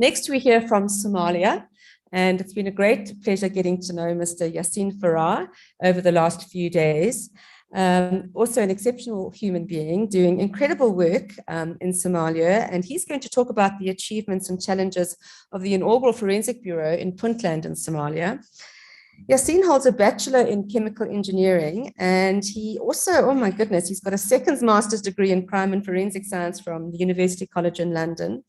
Next, we hear from Somalia, and it's been a great pleasure getting to know Mr. Yasin Farah over the last few days. Also an exceptional human being doing incredible work in Somalia, and he's going to talk about the achievements and challenges of the Inaugural Forensic Bureau in Puntland in Somalia. Yasin holds a bachelor in chemical engineering, and he also, oh my goodness, he's got a second master's degree in crime and forensic science from the University College in London.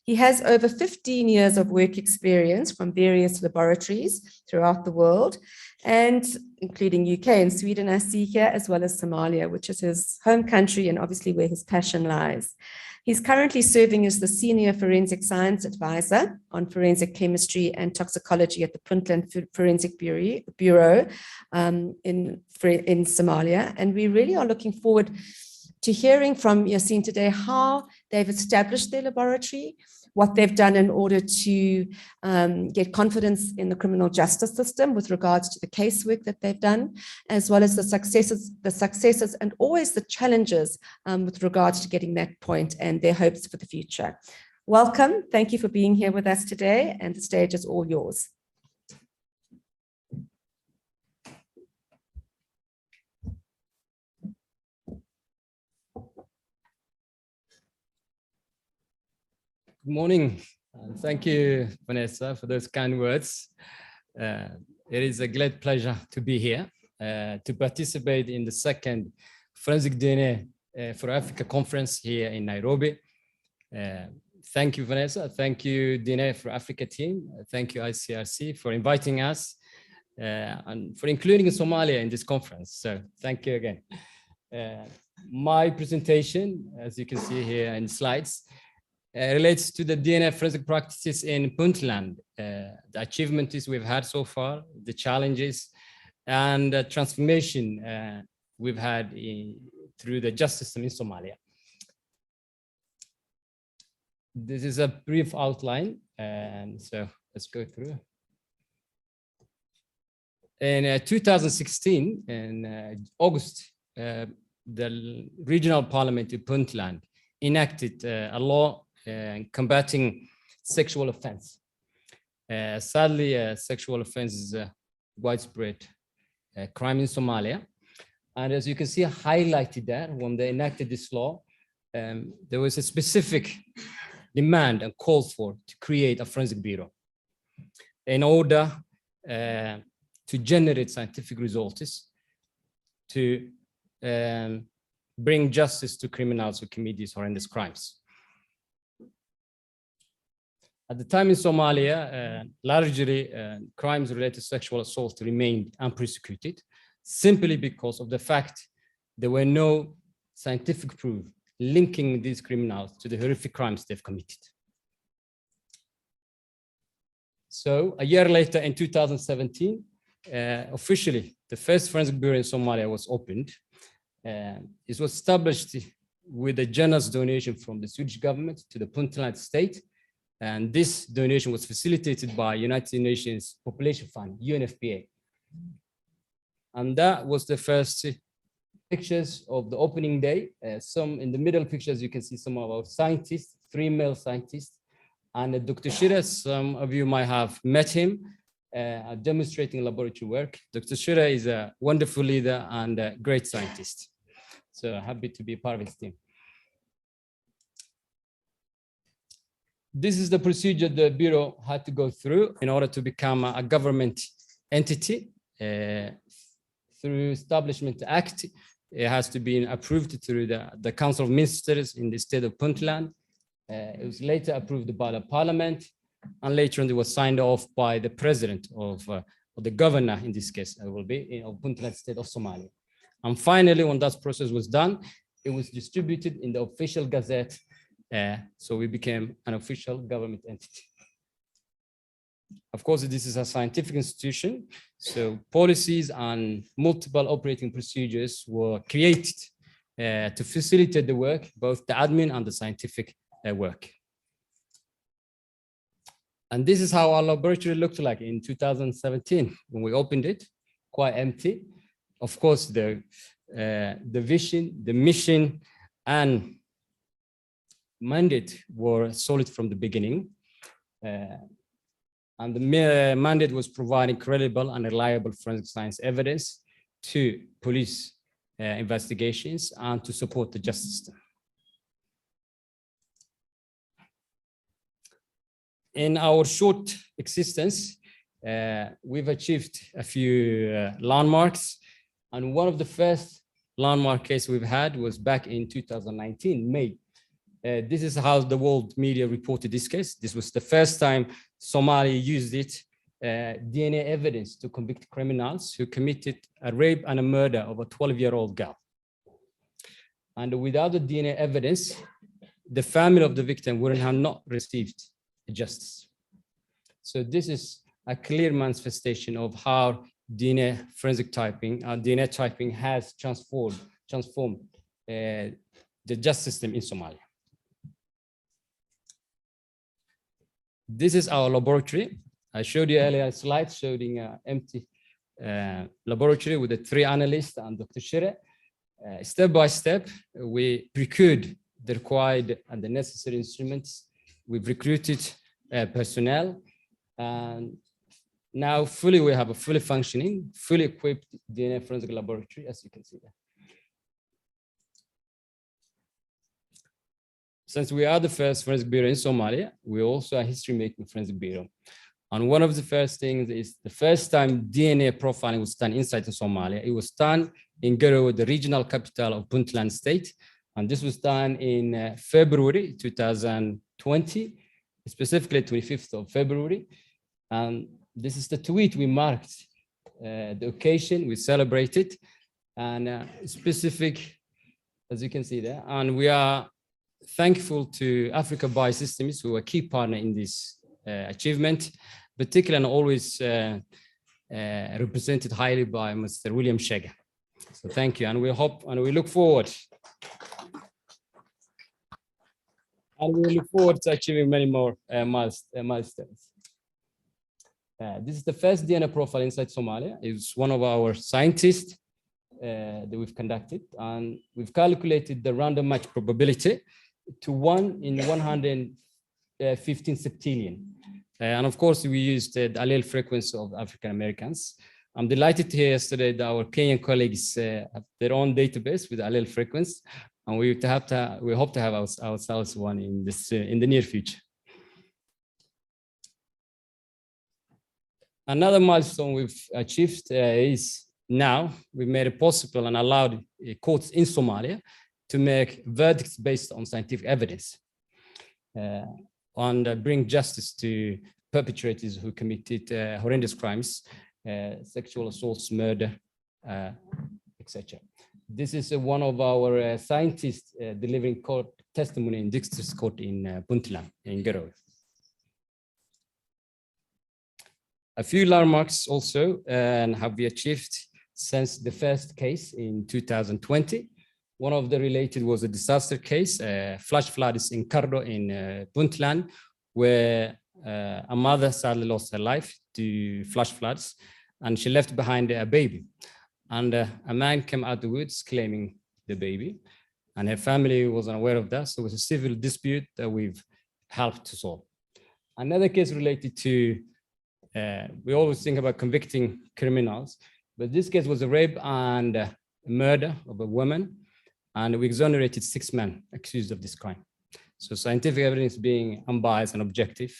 He has over 15 years of work experience from various laboratories throughout the world, and including UK and Sweden, I see here, as well as Somalia, which is his home country and obviously where his passion lies. He's currently serving as the Senior Forensic Science Advisor on Forensic Chemistry and Toxicology at the Puntland Forensic Bureau in Somalia. And we really are looking forward to hearing from Yasin today how they've established their laboratory, what they've done in order to get confidence in the criminal justice system with regards to the casework that they've done, as well as the successes and always the challenges with regards to getting that point and their hopes for the future. Welcome. Thank you for being here with us today, and the stage is all yours. Good morning. Thank you, Vanessa, for those kind words. It is a great pleasure to be here to participate in the second Forensic DNA for Africa conference here in Nairobi. Thank you, Vanessa. Thank you, DNA for Africa team. Thank you, ICRC, for inviting us and for including Somalia in this conference. So thank you again. My presentation, as you can see here in slides, relates to the DNA forensic practices in Puntland, the achievements we've had so far, the challenges, and the transformation we've had through the justice system in Somalia. This is a brief outline, and so let's go through. In 2016, in August, the regional parliament in Puntland enacted a law combating sexual offense. Sadly, sexual offense is a widespread crime in Somalia. And as you can see highlighted there, when they enacted this law, there was a specific demand and call for to create a forensic bureau in order to generate scientific results to bring justice to criminals who commit these horrendous crimes. At the time in Somalia, largely crimes related to sexual assault remained unprosecuted, simply because of the fact there were no scientific proof linking these criminals to the horrific crimes they've committed. So a year later, in 2017, officially, the first forensic bureau in Somalia was opened. It was established with a generous donation from the Swedish government to the Puntland state. And this donation was facilitated by United Nations Population Fund, UNFPA. And that was the first pictures of the opening day. Some in the middle pictures, you can see some of our scientists, 3 male scientists. And Dr. Shira, some of you might have met him, demonstrating laboratory work. Dr. Shira is a wonderful leader and a great scientist. So happy to be part of his team. This is the procedure the Bureau had to go through in order to become a government entity. Through Establishment Act, it has to be approved through the Council of Ministers in the state of Puntland. It was later approved by the Parliament, and later on it was signed off by the President of the Governor, in this case, it will be of Puntland state of Somalia. And finally, when that process was done, it was distributed in the official gazette. So we became an official government entity. Of course, this is a scientific institution, so policies and multiple operating procedures were created to facilitate the work, both the admin and the scientific work. And this is how our laboratory looked like in 2017 when we opened it, quite empty. Of course, the vision, the mission, and mandate were solid from the beginning. And the mandate was providing credible and reliable forensic science evidence to police investigations and to support the justice system. In our short existence, we've achieved a few landmarks. And one of the first landmark cases we've had was back in 2019, May. This is how the world media reported this case. This was the first time Somalia used DNA evidence to convict criminals who committed a rape and a murder of a 12-year-old girl. And without the DNA evidence, the family of the victim wouldn't have not received justice. So this is a clear manifestation of how DNA forensic typing, DNA typing has transformed the justice system in Somalia. This is our laboratory. I showed you earlier a slide showing an empty laboratory with the 3 analysts and Dr. Shire. Step by step, we procured the required and the necessary instruments. We've recruited personnel, and now we have a fully functioning, fully equipped DNA forensic laboratory, as you can see there. Since we are the first forensic bureau in Somalia, we also a history-making forensic bureau. And one of the first things is the first time DNA profiling was done inside of Somalia. It was done in Garowe, the regional capital of Puntland state. And this was done in February 2020, specifically 25th of February. And this is the tweet we marked, the occasion we celebrated, and specific, as you can see there. And we are thankful to Africa Biosystems, who are a key partner in this achievement, particularly and always represented highly by Mr. William Shega. So thank you, and we hope and we look forward. And we look forward to achieving many more milestones. This is the first DNA profile inside Somalia. It's one of our scientists that we've conducted, and we've calculated the random match probability to 1 in 115 septillion. And of course, we used the allele frequency of African Americans. I'm delighted to hear yesterday that our Kenyan colleagues have their own database with allele frequency, and we hope to have ourselves one in the near future. Another milestone we've achieved is now we've made it possible and allowed courts in Somalia to make verdicts based on scientific evidence and bring justice to perpetrators who committed horrendous crimes, sexual assaults, murder, etc. This is one of our scientists delivering court testimony in district court in Puntland, in Garowe. A few landmarks also have we achieved since the first case in 2020. One of the related was a disaster case, flash floods in Kardo in Puntland, where a mother sadly lost her life to flash floods, and she left behind a baby. And a man came out the woods claiming the baby, and her family was unaware of that. So it was a civil dispute that we've helped to solve. Another case related to, we always think about convicting criminals, but this case was a rape and murder of a woman, and we exonerated 6 men accused of this crime. So scientific evidence being unbiased and objective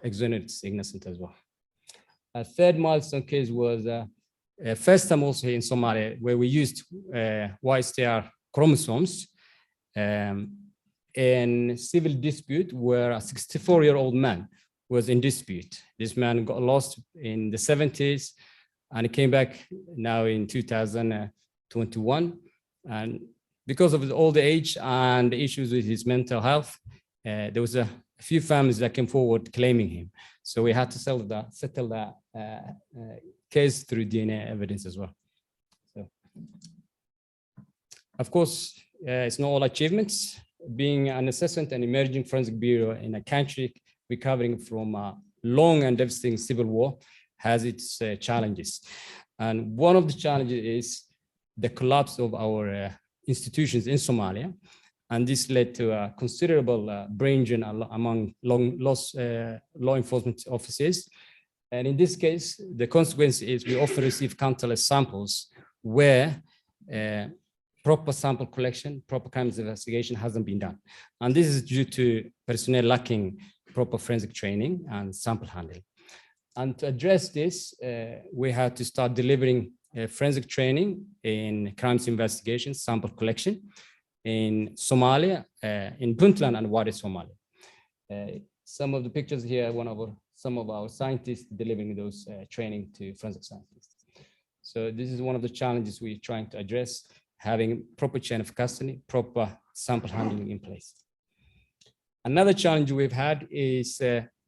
exonerates innocent as well. A third milestone case was first time also in Somalia, where we used YSTR chromosomes in civil dispute where a 64-year-old man was in dispute. This man got lost in the 70s and he came back now in 2021. And because of the old age and the issues with his mental health, there was a few families that came forward claiming him. So we had to settle that case through DNA evidence as well. So, of course, it's not all achievements. Being an assessment and emerging forensic bureau in a country recovering from a long and devastating civil war has its challenges. And one of the challenges is the collapse of our institutions in Somalia. And this led to a considerable brain drain among law enforcement officers. And in this case, the consequence is we often receive countless samples where proper sample collection, proper crimes investigation hasn't been done. And this is due to personnel lacking proper forensic training and sample handling. And to address this, we had to start delivering forensic training in crimes investigation, sample collection in Somalia, in Puntland and wider Somalia. Some of the pictures here, some of our scientists delivering those training to forensic scientists. So this is one of the challenges we're trying to address, having proper chain of custody, proper sample handling in place. Another challenge we've had is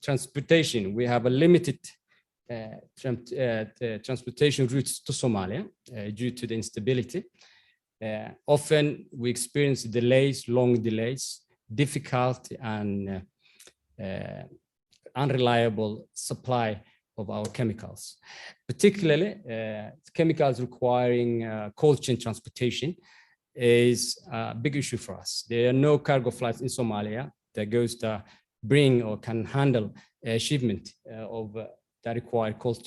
transportation. We have a limited transportation routes to Somalia due to the instability. Often we experience delays, long delays, difficult and unreliable supply of our chemicals, particularly chemicals requiring cold chain transportation is a big issue for us. There are no cargo flights in Somalia that goes to bring or can handle a shipment of that require cold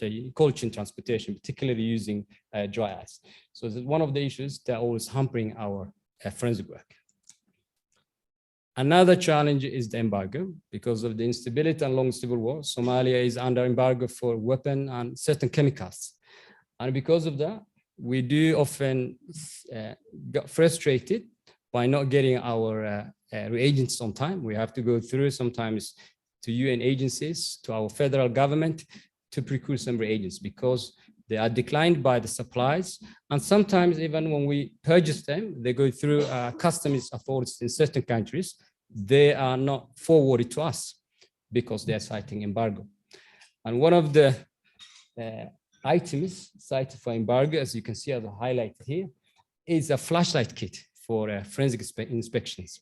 chain transportation, particularly using dry ice. So this is one of the issues that are always hampering our forensic work. Another challenge is the embargo. Because of the instability and long civil war, Somalia is under embargo for weapons and certain chemicals. And because of that, we do often get frustrated by not getting our reagents on time. We have to go through sometimes to UN agencies, to our federal government to procure some reagents because they are declined by the supplies. And sometimes even when we purchase them, they go through customs authorities in certain countries. They are not forwarded to us because they are citing embargo. And one of the items cited for embargo, as you can see as a highlight here, is a flashlight kit for forensic inspections.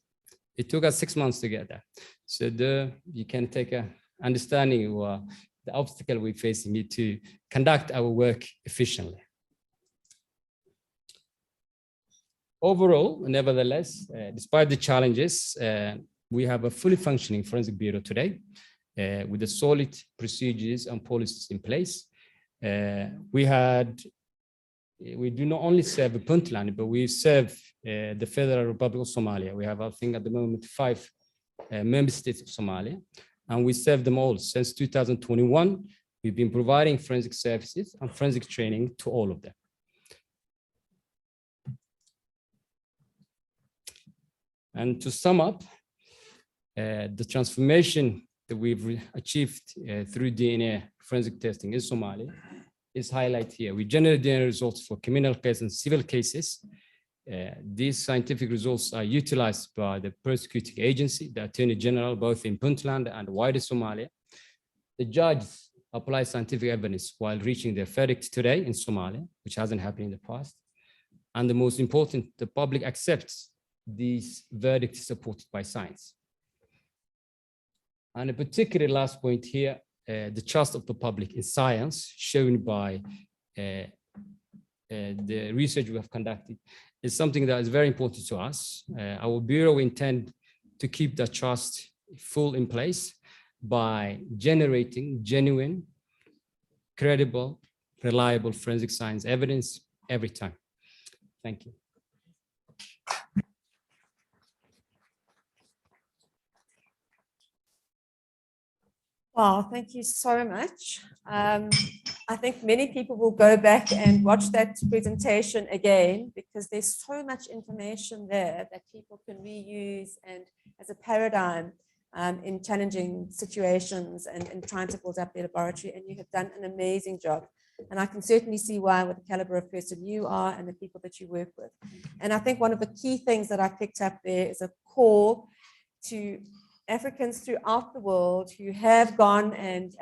It took us 6 months to get that. So you can take an understanding of the obstacle we're facing to conduct our work efficiently. Overall, nevertheless, despite the challenges, we have a fully functioning forensic bureau today with the solid procedures and policies in place. We do not only serve Puntland, but we serve the Federal Republic of Somalia. We have, I think, at the moment, 5 member states of Somalia, and we serve them all. Since 2021, we've been providing forensic services and forensic training to all of them. And to sum up, the transformation that we've achieved through DNA forensic testing in Somalia is highlighted here. We generate DNA results for criminal cases and civil cases. These scientific results are utilized by the prosecuting agency, the Attorney General, both in Puntland and wider Somalia. The judges apply scientific evidence while reaching their verdict today in Somalia, which hasn't happened in the past. And the most important, the public accepts these verdicts supported by science. And a particular last point here, the trust of the public in science shown by the research we have conducted is something that is very important to us. Our bureau intend to keep that trust full in place by generating genuine, credible, reliable forensic science evidence every time. Thank you. Wow, thank you so much. I think many people will go back and watch that presentation again because there's so much information there that people can reuse and as a paradigm in challenging situations and trying to build up their laboratory. And you have done an amazing job. And I can certainly see why with the caliber of person you are and the people that you work with. And I think one of the key things that I picked up there is a call to Africans throughout the world who have gone and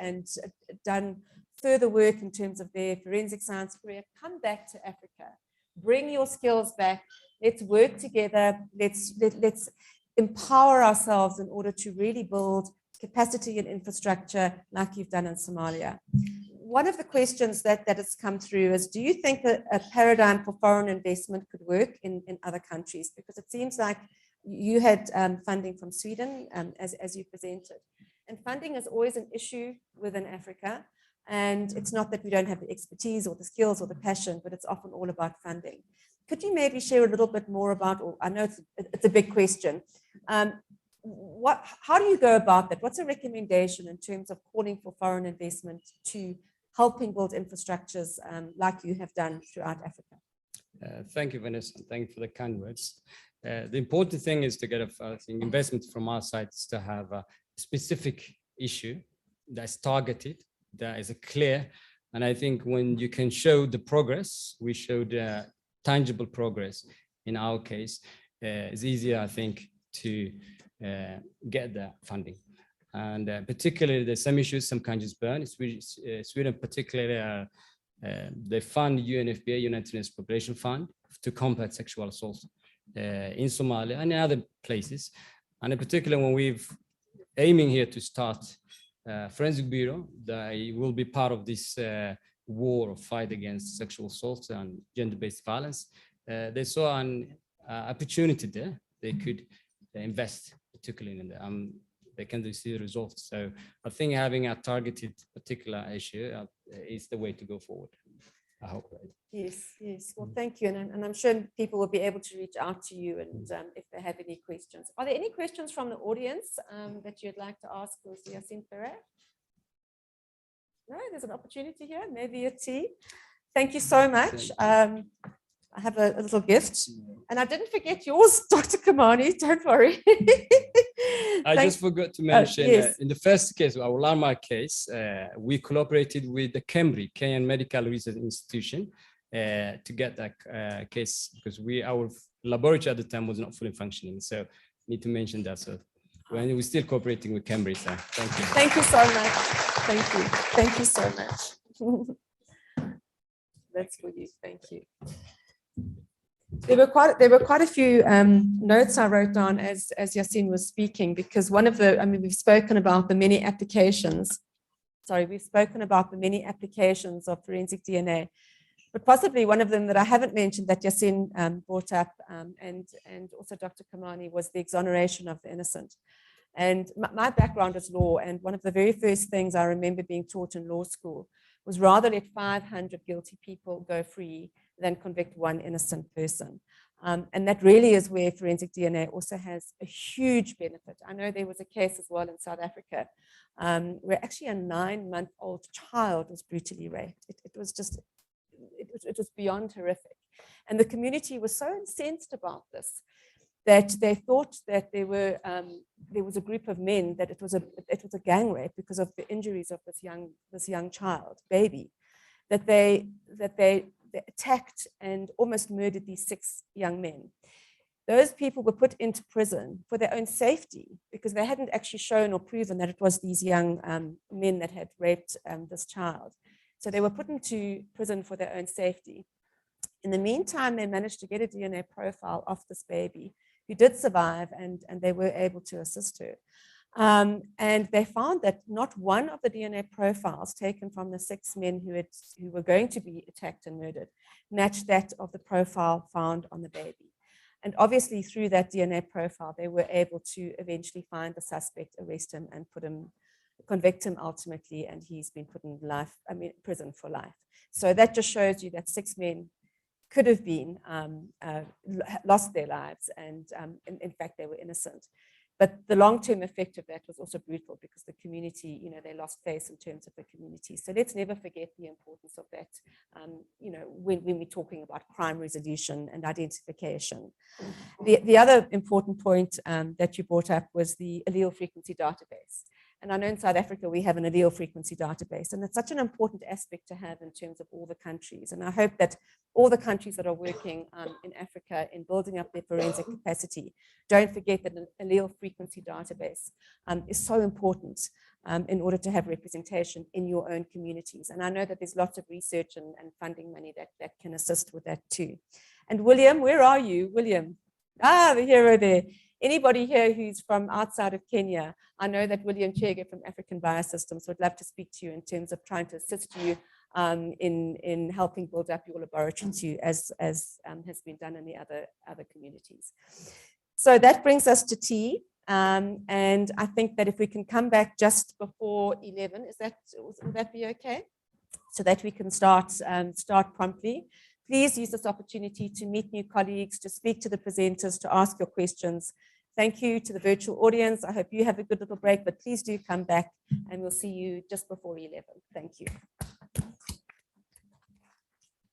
done further work in terms of their forensic science career. Come back to Africa, bring your skills back. Let's work together. Let's empower ourselves in order to really build capacity and infrastructure like you've done in Somalia. One of the questions that has come through is, do you think a paradigm for foreign investment could work in other countries? Because it seems like you had funding from Sweden, as you presented. And funding is always an issue within Africa. And it's not that we don't have the expertise or the skills or the passion, but it's often all about funding. Could you maybe share a little bit more about, or I know it's a big question, how do you go about that? What's a recommendation in terms of calling for foreign investment to helping build infrastructures like you have done throughout Africa? Thank you, Vanessa. Thank you for the kind words. The important thing is to get investment from our side is to have a specific issue that's targeted, that is clear. And I think when you can show the progress, we showed tangible progress in our case, it's easier, I think, to get the funding. And particularly there's some issues, some countries burn. Sweden particularly, they fund UNFPA, United Nations Population Fund, to combat sexual assault in Somalia and in other places. And in particular, when we've aiming here to start forensic bureau that will be part of this war or fight against sexual assault and gender-based violence, they saw an opportunity there. They could invest particularly in them. They can see the results. So I think having a targeted particular issue is the way to go forward. I hope. Right? Yes, yes. Well, thank you. And I'm sure people will be able to reach out to you and if they have any questions. Are there any questions from the audience that you'd like to ask Mr. Yasin Farah? No, there's an opportunity here, maybe a tea. Thank you so much. I have a little gift, and I didn't forget yours, Dr. Kamani, don't worry. I just forgot to mention, yes. In the first case, our landmark case, we cooperated with the Cambridge, Kenyan Medical Research Institution, to get that case, because our laboratory at the time was not fully functioning. So need to mention that. So we're still cooperating with Cambridge. So thank you. Thank you so much. Thank you. Thank you so much. That's for you. Thank you. There were quite a few notes I wrote down as Yasin was speaking, because we've spoken about the many applications. We've spoken about the many applications of forensic DNA, but possibly one of them that I haven't mentioned that Yasin brought up, and also Dr. Kamani, was the exoneration of the innocent. And my background is law, and one of the very first things I remember being taught in law school was rather let 500 guilty people go free than convict one innocent person. And that really is where forensic DNA also has a huge benefit. I know there was a case as well in South Africa where actually a 9-month-old child was brutally raped. It was beyond horrific. And the community was so incensed about this that they thought that there was a group of men, that it was a gang rape because of the injuries of this young child, baby, that they attacked and almost murdered these 6 young men. Those people were put into prison for their own safety because they hadn't actually shown or proven that it was these young men that had raped this child. So they were put into prison for their own safety. In the meantime, they managed to get a DNA profile of this baby who did survive, and they were able to assist her. And they found that not one of the DNA profiles taken from the 6 men who were going to be attacked and murdered matched that of the profile found on the baby. And obviously through that DNA profile, they were able to eventually find the suspect, arrest him, and convict him ultimately, and he's been put in prison for life. So that just shows you that 6 men could have been lost their lives, and in fact they were innocent. But the long-term effect of that was also brutal because the community, they lost face in terms of the community. So let's never forget the importance of that, when we're talking about crime resolution and identification. The other important point that you brought up was the allele frequency database. And I know in South Africa, we have an allele frequency database, and it's such an important aspect to have in terms of all the countries. And I hope that all the countries that are working in Africa in building up their forensic capacity, don't forget that an allele frequency database is so important in order to have representation in your own communities. And I know that there's lots of research and funding money that can assist with that too. And William, where are you? William, the hero there. Anybody here who's from outside of Kenya, I know that William Chege from African Biosystems would love to speak to you in terms of trying to assist you in helping build up your laboratory too, as has been done in the other communities. So that brings us to tea. And I think that if we can come back just before 11, would that be okay? So that we can start promptly. Please use this opportunity to meet new colleagues, to speak to the presenters, to ask your questions. Thank you to the virtual audience. I hope you have a good little break, but please do come back and we'll see you just before 11. Thank you.